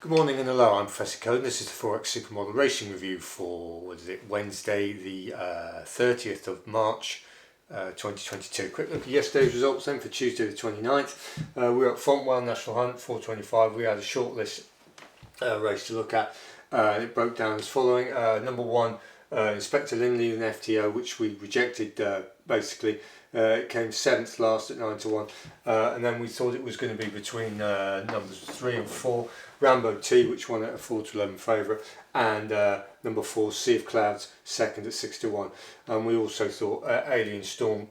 Good morning and hello, I'm Professor Code. This is the Forex Supermodel Racing Review for, Wednesday the 30th of March 2022. Quick look at yesterday's results then for Tuesday the 29th. We were at Fontwell National Hunt 425. We had a shortlist race to look at. It broke down as following. Number one, Inspector Lingfield and FTO, which we rejected basically. It came 7th last at 9-1, and then we thought it was going to be between numbers 3 and 4, Rambo T, which won at a 4-11 favourite, and number 4, Sea of Clouds, second at 6-1. And we also thought Alien Storm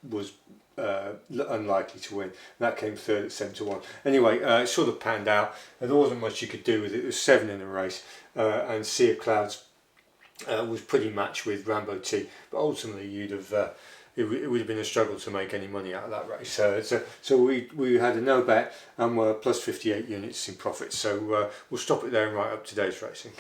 was unlikely to win. That came 3rd at 7-1. Anyway, it sort of panned out. There wasn't much you could do with it. There was 7 in the race, and Sea of Clouds was pretty matched with Rambo T, but ultimately you'd have. It would have been a struggle to make any money out of that race. So we had a no bet and we're plus 58 units in profit. So we'll stop it there and write up today's racing.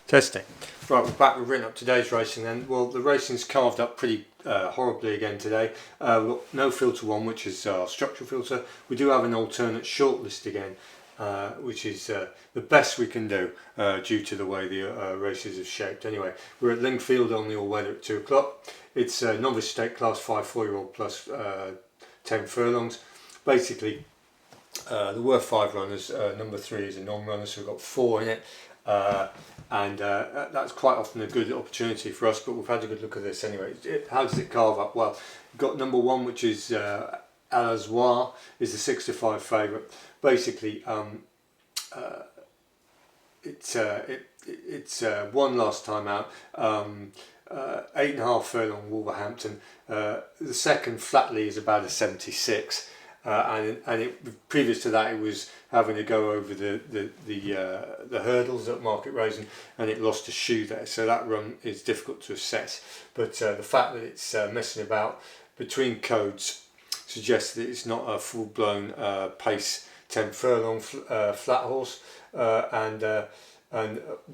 Testing. Right, we're back. We've written up today's racing then. Well, the racing's carved up pretty horribly again today. We've got no filter one, which is our structural filter. We do have an alternate shortlist again, which is the best we can do due to the way the races have shaped. Anyway, we're at Lingfield on the all-weather at 2 o'clock. It's novice stake class 5 4-year-old plus 10 furlongs. Basically, there were 5 runners. Number 3 is a non-runner, so we've got 4 in it. And that's quite often a good opportunity for us, but we've had a good look at this anyway. How does it carve up? Well, you've got number 1, which is Al-Azwar, is the 6-5 favourite. Basically, it's won last time out. 8.5 furlong Wolverhampton. The second flatly is about a 76, and previous to that it was having to go over the hurdles at Market Rasen, and it lost a shoe there. So that run is difficult to assess. But the fact that it's messing about between codes suggests that it's not a full-blown pace 10 furlong flat horse, and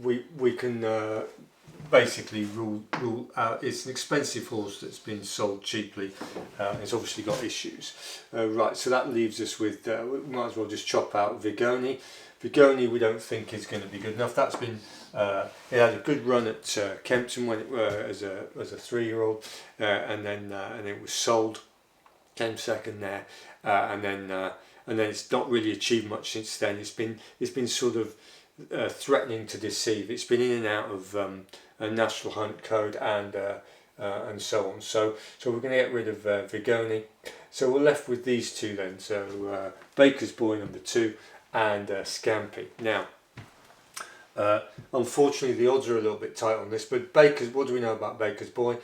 we can basically rule out it's an expensive horse that's been sold cheaply. It's obviously got issues. Right, so that leaves us with we might as well just chop out Vigoni. Vigoni we don't think is going to be good enough. That's been it had a good run at Kempton when it as a 3-year-old, and then it was sold, came second there, and then it's not really achieved much since then. It's been sort of threatening to deceive. It's been in and out of a National Hunt code and so on. So we're going to get rid of Vigoni. So we're left with these two then. So Baker's Boy number 2 and Scampi. Now, unfortunately, the odds are a little bit tight on this. But what do we know about Baker's Boy?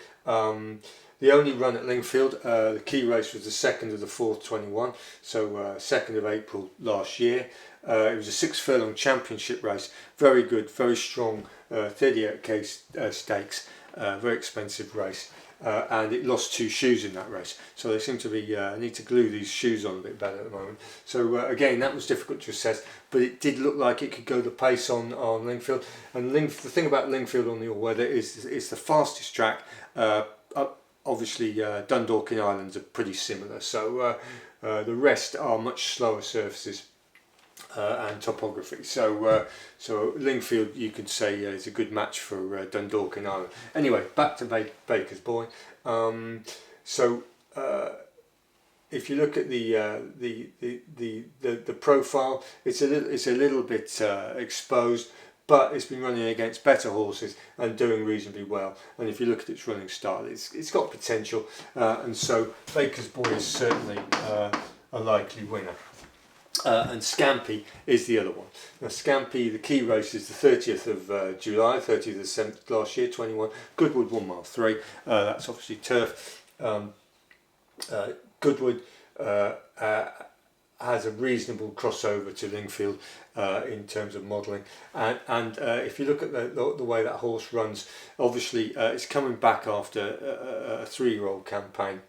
The only run at Lingfield, the key race was the 2nd of the 4th 21, so 2nd of April last year. It was a 6 furlong championship race, very good, very strong, 38k stakes, very expensive race, and it lost 2 shoes in that race. So they seem to be need to glue these shoes on a bit better at the moment. So again, that was difficult to assess, but it did look like it could go the pace on Lingfield. And the thing about Lingfield on the all-weather is it's the fastest track. Obviously, Dundalk and Islands are pretty similar, so the rest are much slower surfaces and topography. So Lingfield, you could say, is a good match for Dundalk and Island. Anyway, back to Baker's Boy. If you look at the profile, it's a little bit exposed. But it's been running against better horses and doing reasonably well. And if you look at its running style, it's got potential. And so Baker's Boy is certainly a likely winner. And Scampi is the other one. Now Scampi, the key race is the 30th of July, 30th of the 7th last year, 21. Goodwood 1 mile 3. That's obviously turf. Goodwood has a reasonable crossover to Lingfield in terms of modelling, and if you look at the way that horse runs, obviously it's coming back after a 3-year-old campaign,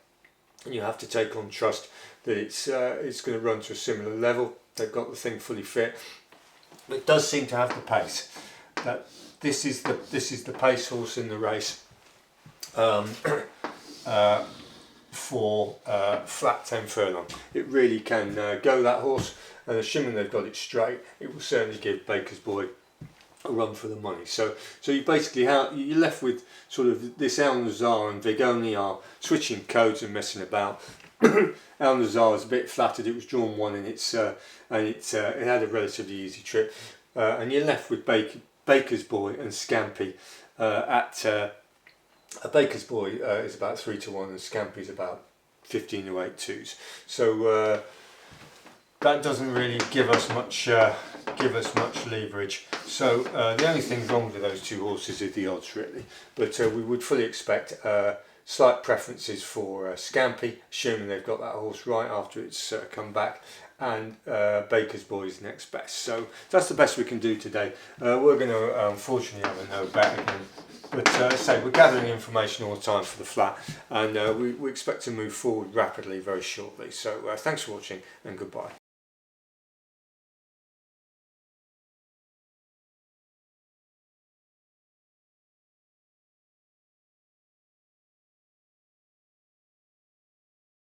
and you have to take on trust that it's going to run to a similar level. They've got the thing fully fit. It does seem to have the pace. This is the pace horse in the race. for flat 10 furlong. It really can go, that horse, and assuming they've got it straight, it will certainly give Baker's Boy a run for the money. So you basically you're left with sort of this El Nazar and Vigoni are switching codes and messing about. El Nazar is a bit flattered. It was drawn one and it had a relatively easy trip, and you're left with Baker's Boy and Scampi. Baker's Boy is about 3-1 and Scampi's about 15 to 8-2s. So that doesn't really give us much leverage. So the only thing wrong with those two horses is the odds, really. But we would fully expect slight preferences for Scampi, assuming they've got that horse right after it's come back, and Baker's Boy is next best. So that's the best we can do today. We're going to unfortunately have a no bet again. But say we're gathering information all the time for the flat, and we expect to move forward rapidly very shortly. So thanks for watching and goodbye.